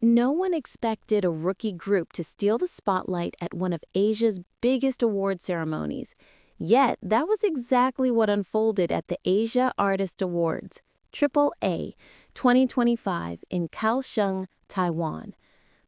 No one expected a rookie group to steal the spotlight at one of Asia's biggest award ceremonies. Yet, that was exactly what unfolded at the Asia Artist Awards, AAA, 2025 in Kaohsiung, Taiwan.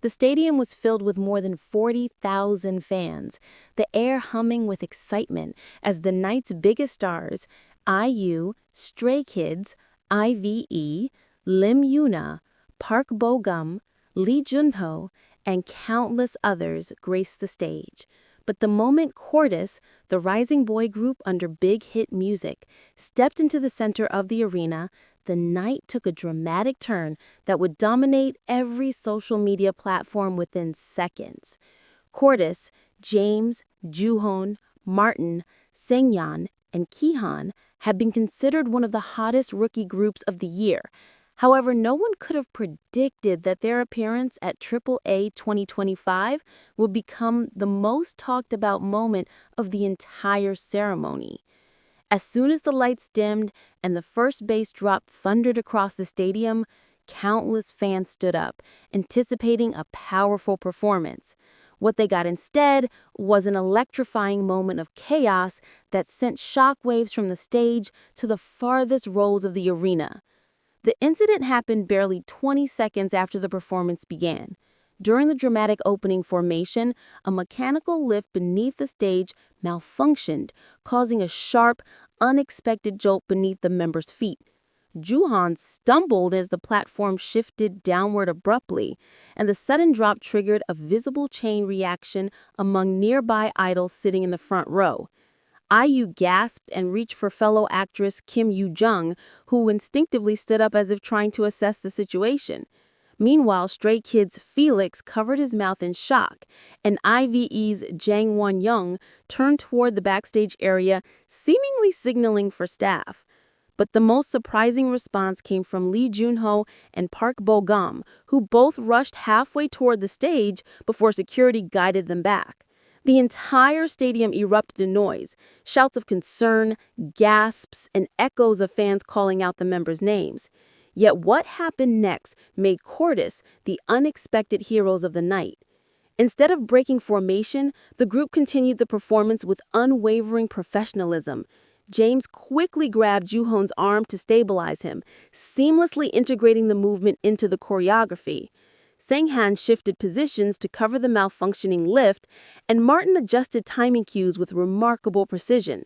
The stadium was filled with more than 40,000 fans, the air humming with excitement as the night's biggest stars, IU, Stray Kids, IVE, Lim Yuna, Park Bo-gum, Lee Junho, and countless others graced the stage. But the moment CORTIS, the rising boy group under big hit music, stepped into the center of the arena, the night took a dramatic turn that would dominate every social media platform within seconds. CORTIS, James, Juhon, Martin, Sengyan, and Kihan had been considered one of the hottest rookie groups of the year. However, no one could have predicted that their appearance at AAA 2025 would become the most talked about moment of the entire ceremony. As soon as the lights dimmed and the first bass drop thundered across the stadium, countless fans stood up, anticipating a powerful performance. What they got instead was an electrifying moment of chaos that sent shockwaves from the stage to the farthest rows of the arena. The incident happened barely 20 seconds after the performance began. During the dramatic opening formation, a mechanical lift beneath the stage malfunctioned, causing a sharp, unexpected jolt beneath the members' feet. Juhan stumbled as the platform shifted downward abruptly, and the sudden drop triggered a visible chain reaction among nearby idols sitting in the front row. IU gasped and reached for fellow actress Kim Yoo-jung, who instinctively stood up as if trying to assess the situation. Meanwhile, Stray Kids' Felix covered his mouth in shock, and IVE's Jang Won-young turned toward the backstage area, seemingly signaling for staff. But the most surprising response came from Lee Junho and Park Bo-gum, who both rushed halfway toward the stage before security guided them back. The entire stadium erupted in noise, shouts of concern, gasps, and echoes of fans calling out the members' names. Yet what happened next made CORTIS the unexpected heroes of the night. Instead of breaking formation, the group continued the performance with unwavering professionalism. James quickly grabbed Juhon's arm to stabilize him, seamlessly integrating the movement into the choreography. Senghan shifted positions to cover the malfunctioning lift, and Martin adjusted timing cues with remarkable precision.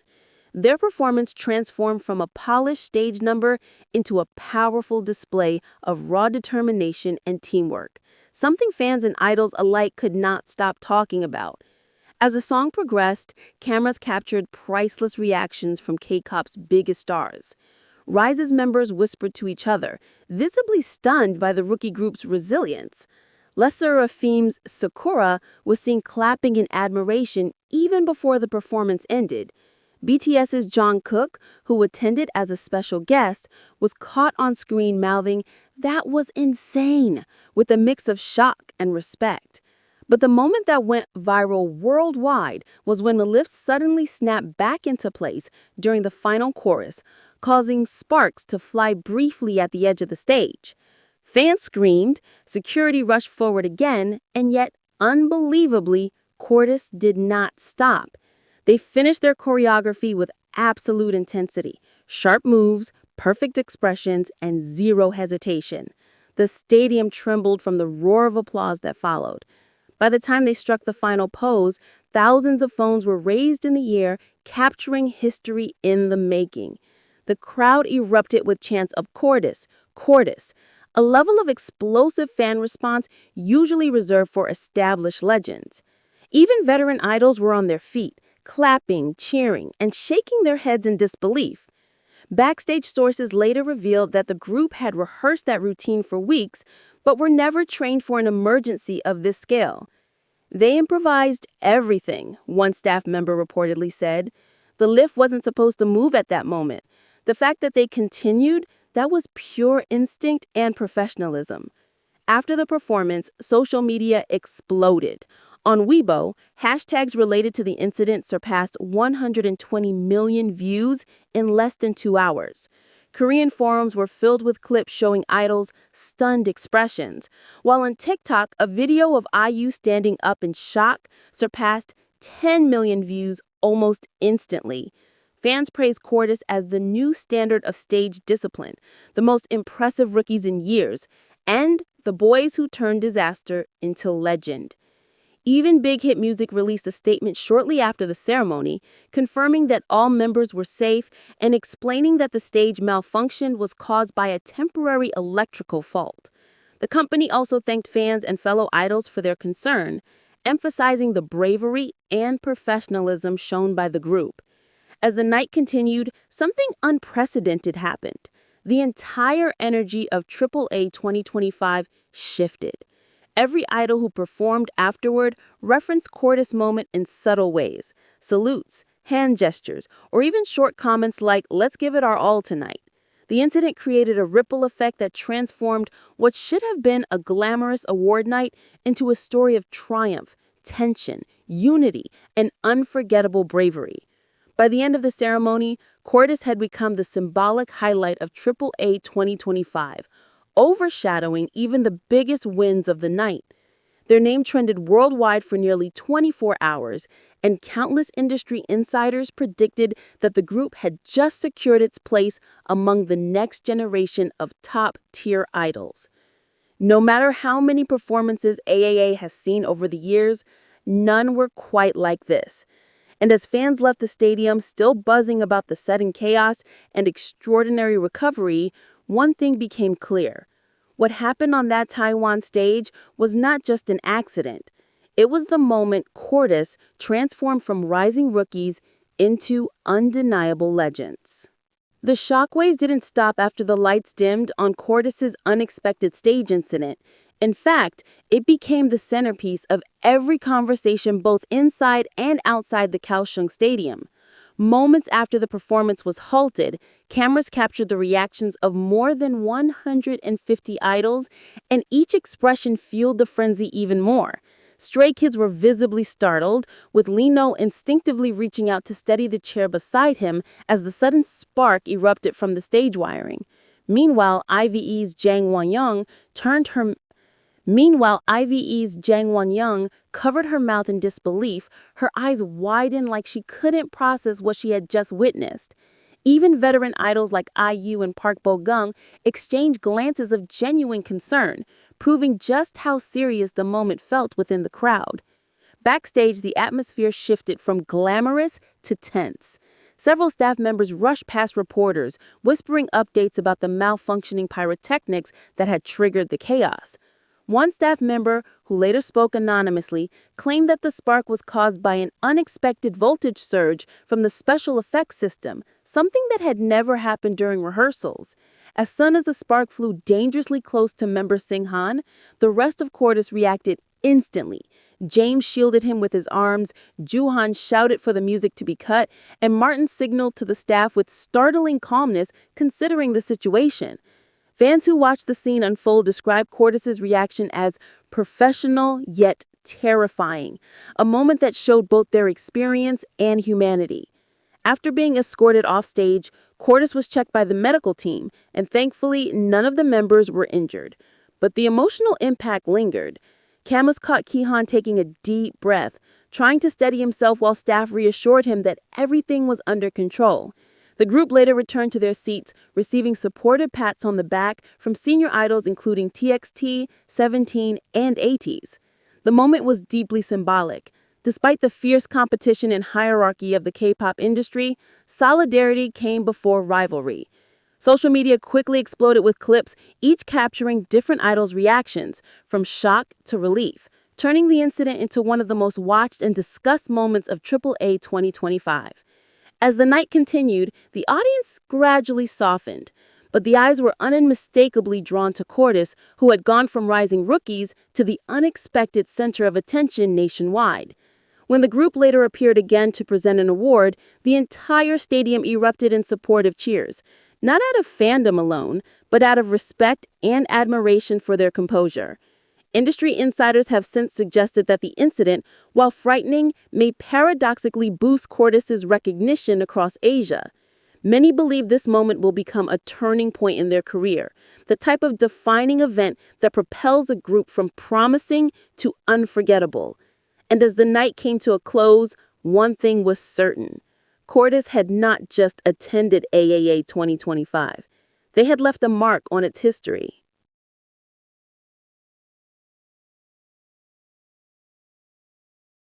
Their performance transformed from a polished stage number into a powerful display of raw determination and teamwork, something fans and idols alike could not stop talking about. As the song progressed, cameras captured priceless reactions from K-pop's biggest stars. Rise's members whispered to each other, visibly stunned by the rookie group's resilience. Lesser Efim's Sakura was seen clapping in admiration even before the performance ended. BTS's Jungkook, who attended as a special guest, was caught on screen mouthing, "That was insane," with a mix of shock and respect. But the moment that went viral worldwide was when the lift suddenly snapped back into place during the final chorus, causing sparks to fly briefly at the edge of the stage. Fans screamed, security rushed forward again, and yet, unbelievably, CORTIS did not stop. They finished their choreography with absolute intensity, sharp moves, perfect expressions, and zero hesitation. The stadium trembled from the roar of applause that followed. By the time they struck the final pose, thousands of phones were raised in the air, capturing history in the making. The crowd erupted with chants of "CORTIS, CORTIS," a level of explosive fan response usually reserved for established legends. Even veteran idols were on their feet, clapping, cheering, and shaking their heads in disbelief. Backstage sources later revealed that the group had rehearsed that routine for weeks, but were never trained for an emergency of this scale. "They improvised everything," one staff member reportedly said. "The lift wasn't supposed to move at that moment. The fact that they continued, that was pure instinct and professionalism." After the performance, social media exploded. On Weibo, hashtags related to the incident surpassed 120 million views in less than 2 hours. Korean forums were filled with clips showing idols' stunned expressions, while on TikTok, a video of IU standing up in shock surpassed 10 million views almost instantly. Fans praised CORTIS as the new standard of stage discipline, the most impressive rookies in years, and the boys who turned disaster into legend. Even Big Hit Music released a statement shortly after the ceremony, confirming that all members were safe and explaining that the stage malfunction was caused by a temporary electrical fault. The company also thanked fans and fellow idols for their concern, emphasizing the bravery and professionalism shown by the group. As the night continued, something unprecedented happened. The entire energy of AAA 2025 shifted. Every idol who performed afterward referenced CORTIS' moment in subtle ways, salutes, hand gestures, or even short comments like, "Let's give it our all tonight." The incident created a ripple effect that transformed what should have been a glamorous award night into a story of triumph, tension, unity, and unforgettable bravery. By the end of the ceremony, CORTIS had become the symbolic highlight of AAA 2025, overshadowing even the biggest wins of the night. Their name trended worldwide for nearly 24 hours, and countless industry insiders predicted that the group had just secured its place among the next generation of top-tier idols. No matter how many performances AAA has seen over the years, none were quite like this. And as fans left the stadium still buzzing about the sudden chaos and extraordinary recovery, one thing became clear. What happened on that Taiwan stage was not just an accident. It was the moment CORTIS transformed from rising rookies into undeniable legends. The shockwaves didn't stop after the lights dimmed on CORTIS's unexpected stage incident. In fact, it became the centerpiece of every conversation both inside and outside the Kaohsiung Stadium. Moments after the performance was halted, cameras captured the reactions of more than 150 idols, and each expression fueled the frenzy even more. Stray Kids were visibly startled, with Lino instinctively reaching out to steady the chair beside him as the sudden spark erupted from the stage wiring. Meanwhile, IVE's Jang Won-young covered her mouth in disbelief, her eyes widened like she couldn't process what she had just witnessed. Even veteran idols like IU and Park Bo-gum exchanged glances of genuine concern, proving just how serious the moment felt within the crowd. Backstage, the atmosphere shifted from glamorous to tense. Several staff members rushed past reporters, whispering updates about the malfunctioning pyrotechnics that had triggered the chaos. One staff member, who later spoke anonymously, claimed that the spark was caused by an unexpected voltage surge from the special effects system, something that had never happened during rehearsals. As soon as the spark flew dangerously close to member Singhan, the rest of CORTIS reacted instantly. James shielded him with his arms, Juhan shouted for the music to be cut, and Martin signaled to the staff with startling calmness considering the situation. Fans who watched the scene unfold described CORTIS's reaction as professional yet terrifying, a moment that showed both their experience and humanity. After being escorted off stage, CORTIS was checked by the medical team, and thankfully none of the members were injured. But the emotional impact lingered. Camus caught Kihan taking a deep breath, trying to steady himself while staff reassured him that everything was under control. The group later returned to their seats, receiving supportive pats on the back from senior idols including TXT, 17, and ATEEZ. The moment was deeply symbolic. Despite the fierce competition and hierarchy of the K-pop industry, solidarity came before rivalry. Social media quickly exploded with clips, each capturing different idols' reactions, from shock to relief, turning the incident into one of the most watched and discussed moments of AAA 2025. As the night continued, the audience gradually softened, but the eyes were unmistakably drawn to CORTIS, who had gone from rising rookies to the unexpected center of attention nationwide. When the group later appeared again to present an award, the entire stadium erupted in supportive cheers, not out of fandom alone, but out of respect and admiration for their composure. Industry insiders have since suggested that the incident, while frightening, may paradoxically boost CORTIS's recognition across Asia. Many believe this moment will become a turning point in their career, the type of defining event that propels a group from promising to unforgettable. And as the night came to a close, one thing was certain. CORTIS had not just attended AAA 2025. They had left a mark on its history.